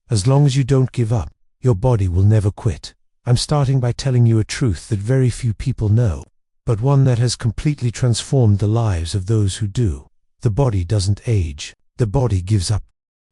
As long as you don't give up, your body will never quit. I'm starting by telling you a truth that very few people know, but one that has completely transformed the lives of those who do. The body doesn't age. The body gives up.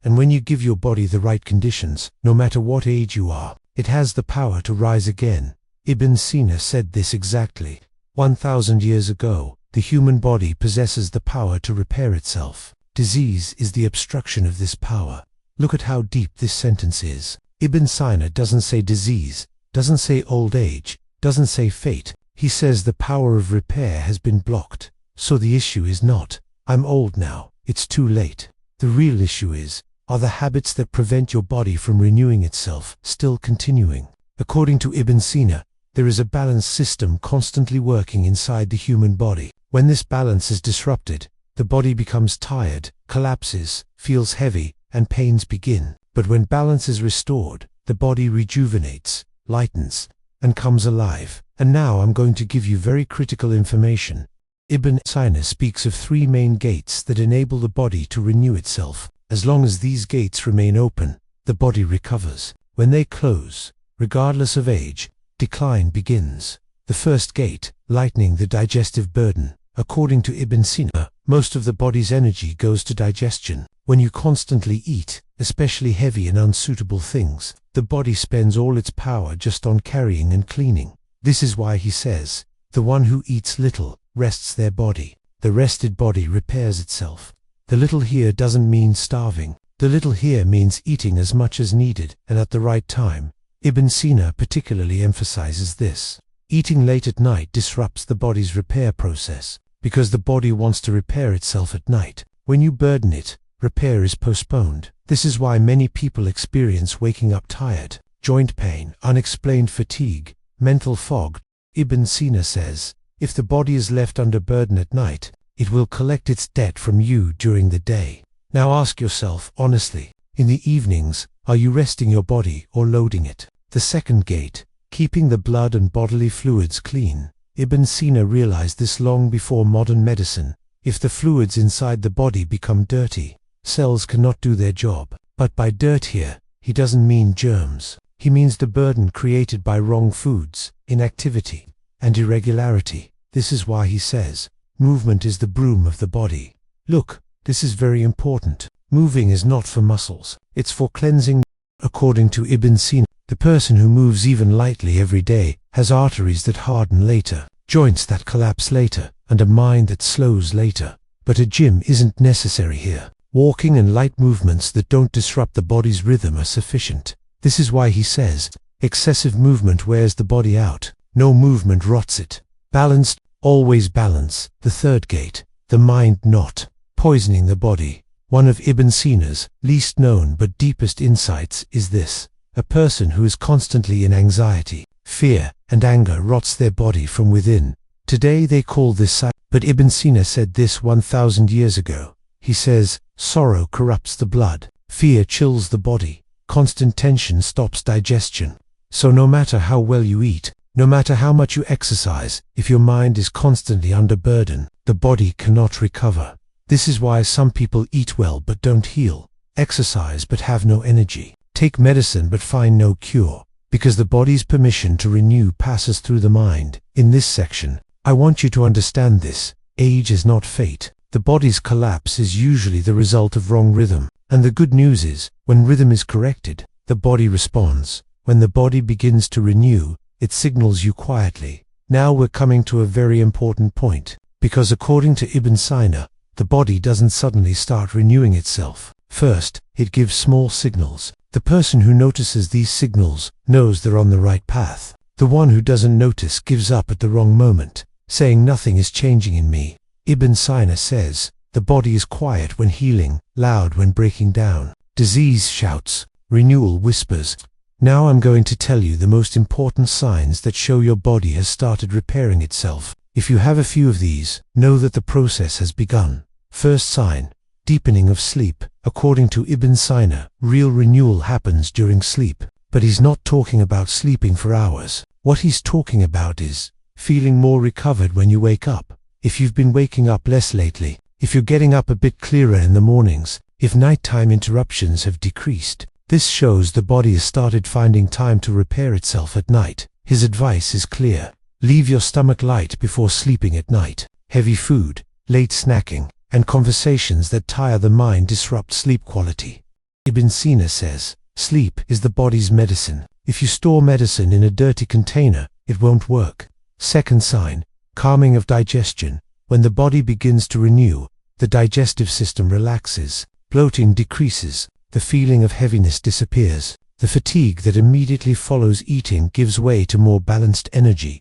And when you give your body the right conditions, no matter what age you are, it has the power to rise again. Ibn Sina said this exactly 1,000 years ago. The human body possesses the power to repair itself. Disease is the obstruction of this power. Look at how deep this sentence is. Ibn Sina doesn't say disease, doesn't say old age, doesn't say fate. He says the power of repair has been blocked. So the issue is not, I'm old now, it's too late. The real issue is, are the habits that prevent your body from renewing itself still continuing? According to Ibn Sina, there is a balanced system constantly working inside the human body. When this balance is disrupted, the body becomes tired, collapses, feels heavy, and pains begin. But when balance is restored, the body rejuvenates, lightens, and comes alive. And now I'm going to give you very critical information. Ibn Sina speaks of 3 main gates that enable the body to renew itself. As long as these gates remain open, the body recovers. When they close, regardless of age, decline begins. The first gate, lightening the digestive burden. According to Ibn Sina, most of the body's energy goes to digestion. When you constantly eat, especially heavy and unsuitable things, the body spends all its power just on carrying and cleaning. This is why he says, the one who eats little rests their body. The rested body repairs itself. The little here doesn't mean starving. The little here means eating as much as needed and at the right time. Ibn Sina particularly emphasizes this. Eating late at night disrupts the body's repair process, because the body wants to repair itself at night. When you burden it, repair is postponed. This is why many people experience waking up tired, joint pain, unexplained fatigue, mental fog. Ibn Sina says, if the body is left under burden at night, it will collect its debt from you during the day. Now ask yourself honestly, in the evenings, are you resting your body or loading it? The second gate, keeping the blood and bodily fluids clean. Ibn Sina realized this long before modern medicine. If the fluids inside the body become dirty, cells cannot do their job. But by dirt here, he doesn't mean germs. He means the burden created by wrong foods, inactivity, and irregularity. This is why he says, movement is the broom of the body. Look, this is very important. Moving is not for muscles, it's for cleansing. According to Ibn Sina, the person who moves even lightly every day has arteries that harden later, joints that collapse later, and a mind that slows later. But a gym isn't necessary here. Walking and light movements that don't disrupt the body's rhythm are sufficient. This is why he says, excessive movement wears the body out. No movement rots it. Balanced, always balance. The third gate, the mind not poisoning the body. One of Ibn Sina's least known but deepest insights is this. A person who is constantly in anxiety, fear, and anger rots their body from within. Today they call this silence, but Ibn Sina said this 1,000 years ago. He says, sorrow corrupts the blood, fear chills the body, constant tension stops digestion. So no matter how well you eat, no matter how much you exercise, if your mind is constantly under burden, the body cannot recover. This is why some people eat well but don't heal, exercise but have no energy, take medicine but find no cure, because the body's permission to renew passes through the mind. In this section, I want you to understand this. Age is not fate. The body's collapse is usually the result of wrong rhythm. And the good news is, when rhythm is corrected, the body responds. When the body begins to renew, it signals you quietly. Now we're coming to a very important point, because according to Ibn Sina, the body doesn't suddenly start renewing itself. First, it gives small signals. The person who notices these signals knows they're on the right path. The one who doesn't notice gives up at the wrong moment, saying nothing is changing in me. Ibn Sina says, the body is quiet when healing, loud when breaking down. Disease shouts, renewal whispers. Now I'm going to tell you the most important signs that show your body has started repairing itself. If you have a few of these, know that the process has begun. First sign, deepening of sleep. According to Ibn Sina, real renewal happens during sleep. But he's not talking about sleeping for hours. What he's talking about is feeling more recovered when you wake up. If you've been waking up less lately, if you're getting up a bit clearer in the mornings, if nighttime interruptions have decreased, This shows the body has started finding time to repair itself at night. His advice is clear. Leave your stomach light before sleeping at night. Heavy food, late snacking, and conversations that tire the mind disrupt sleep quality. Ibn Sina says, sleep is the body's medicine. If you store medicine in a dirty container, it won't work. Second sign, calming of digestion. When the body begins to renew, the digestive system relaxes, bloating decreases, the feeling of heaviness disappears. The fatigue that immediately follows eating gives way to more balanced energy.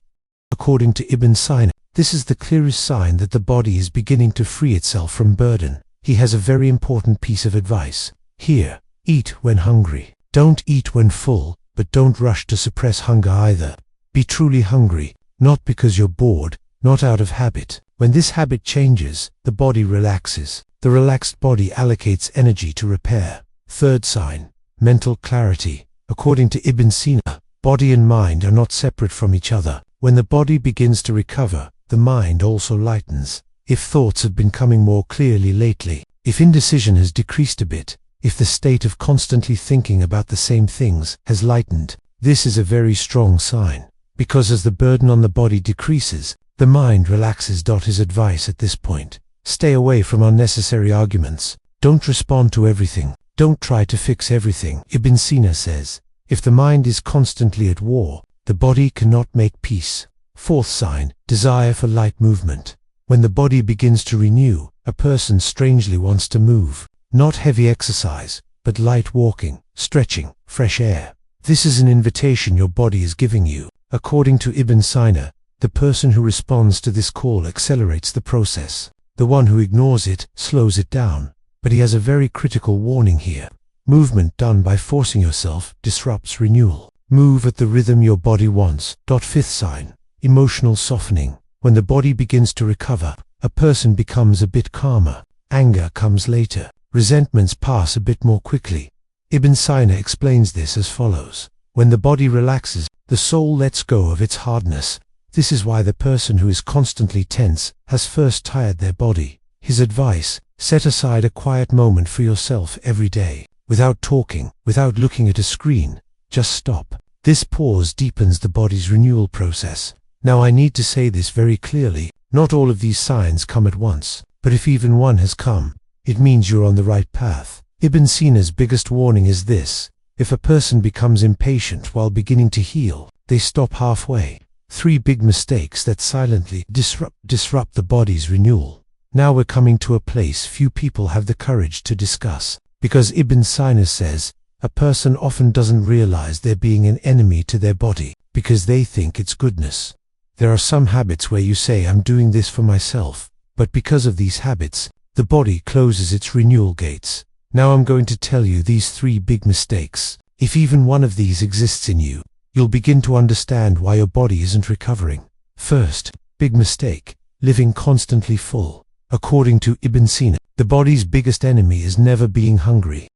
According to Ibn Sina, this is the clearest sign that the body is beginning to free itself from burden. He has a very important piece of advice. Here, eat when hungry. Don't eat when full, but don't rush to suppress hunger either. Be truly hungry, not because you're bored, not out of habit. When this habit changes, the body relaxes. The relaxed body allocates energy to repair. Third sign, mental clarity. According to Ibn Sina, body and mind are not separate from each other. When the body begins to recover, the mind also lightens. If thoughts have been coming more clearly lately, if indecision has decreased a bit, if the state of constantly thinking about the same things has lightened, this is a very strong sign. Because as the burden on the body decreases, the mind relaxes. His advice at this point: stay away from unnecessary arguments. Don't respond to everything. Don't try to fix everything. Ibn Sina says, if the mind is constantly at war, the body cannot make peace. Fourth sign, desire for light movement. When the body begins to renew, a person strangely wants to move. Not heavy exercise, but light walking, stretching, fresh air. This is an invitation your body is giving you. According to Ibn Sina, the person who responds to this call accelerates the process. The one who ignores it slows it down. But he has a very critical warning here. Movement done by forcing yourself disrupts renewal. Move at the rhythm your body wants. Fifth sign, emotional softening. When the body begins to recover, a person becomes a bit calmer. Anger comes later. Resentments pass a bit more quickly. Ibn Sina explains this as follows. When the body relaxes, the soul lets go of its hardness. This is why the person who is constantly tense has first tired their body. His advice: set aside a quiet moment for yourself every day. Without talking, without looking at a screen, just stop. This pause deepens the body's renewal process. Now I need to say this very clearly. Not all of these signs come at once, but if even one has come, it means you're on the right path. Ibn Sina's biggest warning is this: if a person becomes impatient while beginning to heal, they stop halfway. 3 big mistakes that silently disrupt the body's renewal. Now we're coming to a place few people have the courage to discuss. Because Ibn Sina says, a person often doesn't realize they're being an enemy to their body, because they think it's goodness. There are some habits where you say, I'm doing this for myself, but because of these habits, the body closes its renewal gates. Now I'm going to tell you these 3 big mistakes. If even one of these exists in you, you'll begin to understand why your body isn't recovering. First, big mistake, living constantly full. According to Ibn Sina, the body's biggest enemy is never being hungry.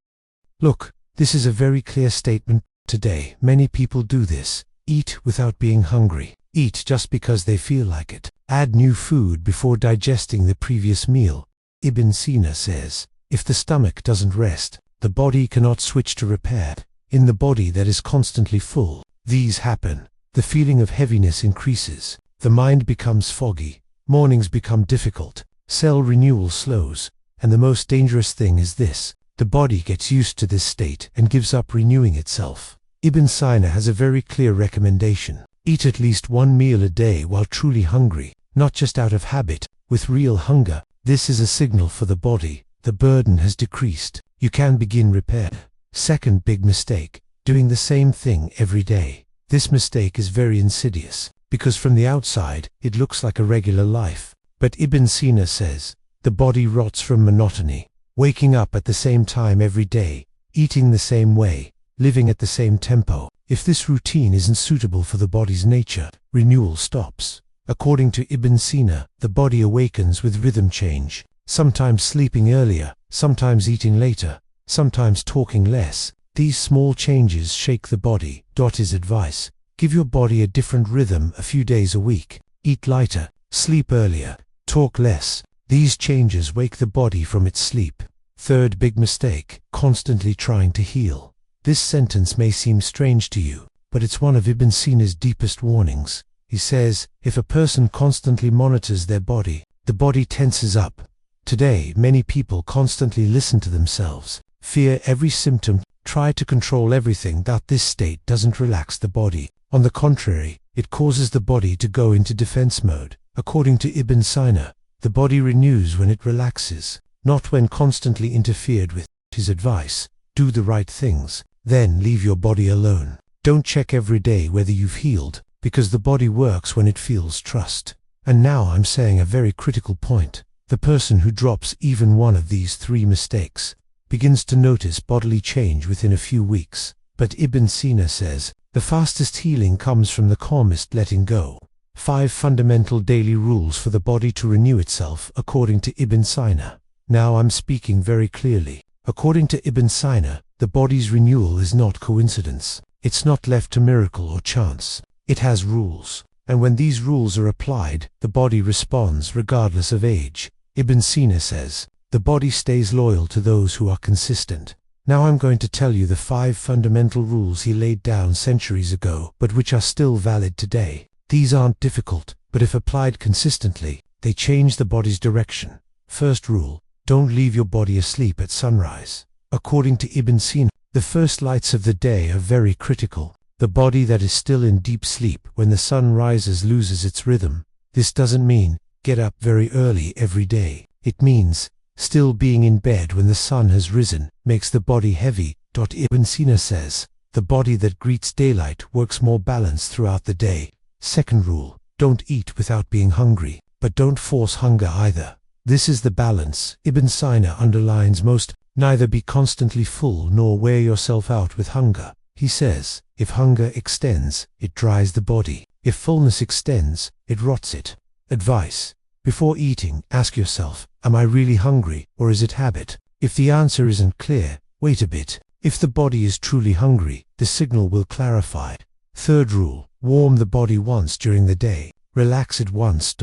Look, this is a very clear statement. Today, many people do this. Eat without being hungry. Eat just because they feel like it. Add new food before digesting the previous meal. Ibn Sina says, if the stomach doesn't rest, the body cannot switch to repair. In the body that is constantly full, these happen. The feeling of heaviness increases. The mind becomes foggy. Mornings become difficult. Cell renewal slows. And the most dangerous thing is this: the body gets used to this state and gives up renewing itself. Ibn Sina has a very clear recommendation. Eat at least 1 meal a day while truly hungry, not just out of habit, with real hunger. This is a signal for the body. The burden has decreased. You can begin repair. Second big mistake, doing the same thing every day. This mistake is very insidious, because from the outside, it looks like a regular life. But Ibn Sina says, the body rots from monotony. Waking up at the same time every day, eating the same way, living at the same tempo. If this routine isn't suitable for the body's nature, renewal stops. According to Ibn Sina, the body awakens with rhythm change, sometimes sleeping earlier, sometimes eating later, sometimes talking less. These small changes shake the body. His advice: give your body a different rhythm a few days a week. Eat lighter, sleep earlier, talk less. These changes wake the body from its sleep. Third big mistake, constantly trying to heal. This sentence may seem strange to you, but it's one of Ibn Sina's deepest warnings. He says, if a person constantly monitors their body, the body tenses up. Today, many people constantly listen to themselves, fear every symptom, try to control everything. This state doesn't relax the body. On the contrary, it causes the body to go into defense mode. According to Ibn Sina, the body renews when it relaxes, not when constantly interfered with. His advice: do the right things, then leave your body alone. Don't check every day whether you've healed, because the body works when it feels trust. And now I'm saying a very critical point. The person who drops even one of these 3 mistakes begins to notice bodily change within a few weeks. But Ibn Sina says, the fastest healing comes from the calmest letting go. 5 fundamental daily rules for the body to renew itself according to Ibn Sina. Now I'm speaking very clearly. According to Ibn Sina, the body's renewal is not coincidence. It's not left to miracle or chance. It has rules. And when these rules are applied, the body responds regardless of age. Ibn Sina says, the body stays loyal to those who are consistent. Now I'm going to tell you the 5 fundamental rules he laid down centuries ago, but which are still valid today. These aren't difficult, but if applied consistently, they change the body's direction. First rule: don't leave your body asleep at sunrise. According to Ibn Sina, the first lights of the day are very critical. The body that is still in deep sleep when the sun rises loses its rhythm. This doesn't mean get up very early every day. It means still being in bed when the sun has risen makes the body heavy. Ibn Sina says, the body that greets daylight works more balanced throughout the day. Second rule: don't eat without being hungry, but don't force hunger either. This is the balance Ibn Sina underlines most. Neither be constantly full nor wear yourself out with hunger. He says, if hunger extends, it dries the body. If fullness extends, it rots it. Advice: before eating, ask yourself, am I really hungry, or is it habit? If the answer isn't clear, wait a bit. If the body is truly hungry, the signal will clarify. Third rule: warm the body once during the day. Relax it once.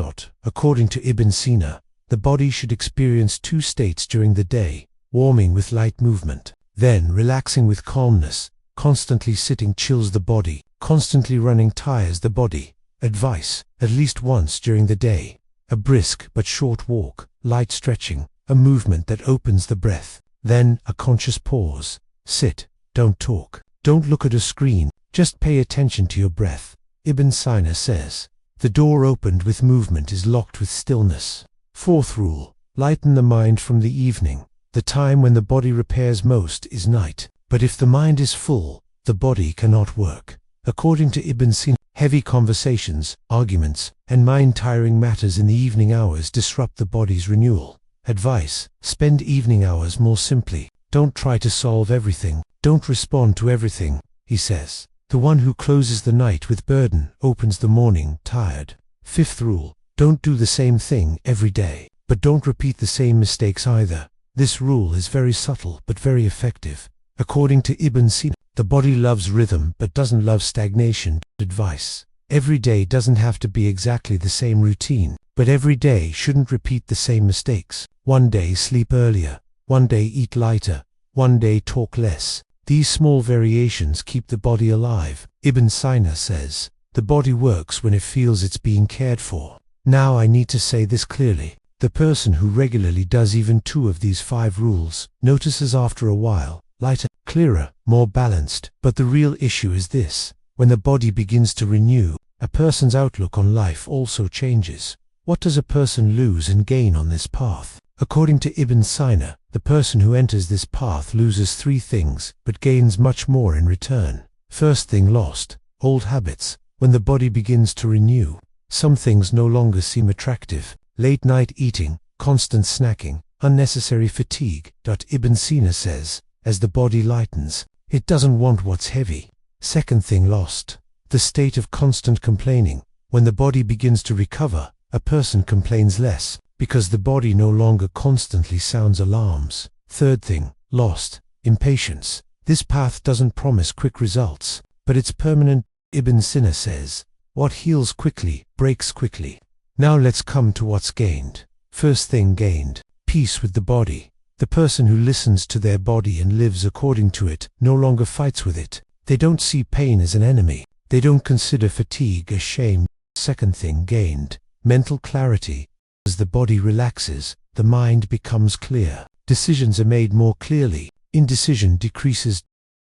According to Ibn Sina, the body should experience 2 states during the day: warming with light movement, then relaxing with calmness. Constantly sitting chills the body, constantly running tires the body. Advice: at least once during the day. A brisk but short walk, light stretching, a movement that opens the breath. Then a conscious pause. Sit, don't talk, don't look at a screen, just pay attention to your breath. Ibn Sina says, the door opened with movement is locked with stillness. Fourth rule: lighten the mind from the evening. The time when the body repairs most is night. But if the mind is full, the body cannot work. According to Ibn Sina, heavy conversations, arguments, and mind-tiring matters in the evening hours disrupt the body's renewal. Advice: spend evening hours more simply. Don't try to solve everything. Don't respond to everything. He says, the one who closes the night with burden opens the morning tired. Fifth rule: don't do the same thing every day. But don't repeat the same mistakes either. This rule is very subtle but very effective. According to Ibn Sina, the body loves rhythm but doesn't love stagnation. Advice: every day doesn't have to be exactly the same routine, but every day shouldn't repeat the same mistakes. One day sleep earlier, one day eat lighter, one day talk less. These small variations keep the body alive. Ibn Sina says, the body works when it feels it's being cared for. Now I need to say this clearly. The person who regularly does even 2 of these 5 rules notices after a while lighter, clearer, more balanced. But the real issue is this: when the body begins to renew, a person's outlook on life also changes. What does a person lose and gain on this path? According to Ibn Sina, the person who enters this path loses 3 things, but gains much more in return. First thing lost: old habits. When the body begins to renew, some things no longer seem attractive. Late night eating, constant snacking, unnecessary fatigue. Ibn Sina says, as the body lightens, it doesn't want what's heavy. Second thing lost: the state of constant complaining. When the body begins to recover, a person complains less, because the body no longer constantly sounds alarms. Third thing lost: impatience. This path doesn't promise quick results, but it's permanent. Ibn Sina says, what heals quickly, breaks quickly. Now let's come to what's gained. First thing gained: peace with the body. The person who listens to their body and lives according to it no longer fights with it. They don't see pain as an enemy. They don't consider fatigue a shame. Second thing gained, mental clarity. As the body relaxes, the mind becomes clear. Decisions are made more clearly. Indecision decreases.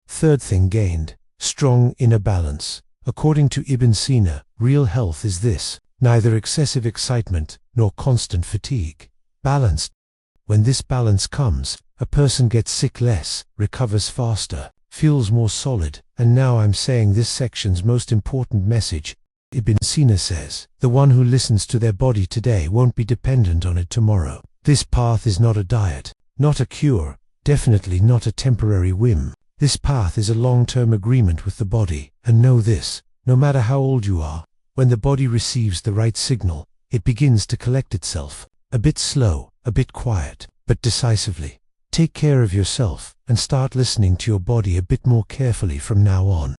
Third thing gained, strong inner balance. According to Ibn Sina, real health is this: neither excessive excitement nor constant fatigue. Balanced. When this balance comes, a person gets sick less, recovers faster, feels more solid. And now I'm saying this section's most important message. Ibn Sina says, the one who listens to their body today won't be dependent on it tomorrow. This path is not a diet, not a cure, definitely not a temporary whim. This path is a long-term agreement with the body. And know this, no matter how old you are, when the body receives the right signal, it begins to collect itself. A bit slow, a bit quiet, but decisively. Take care of yourself and start listening to your body a bit more carefully from now on.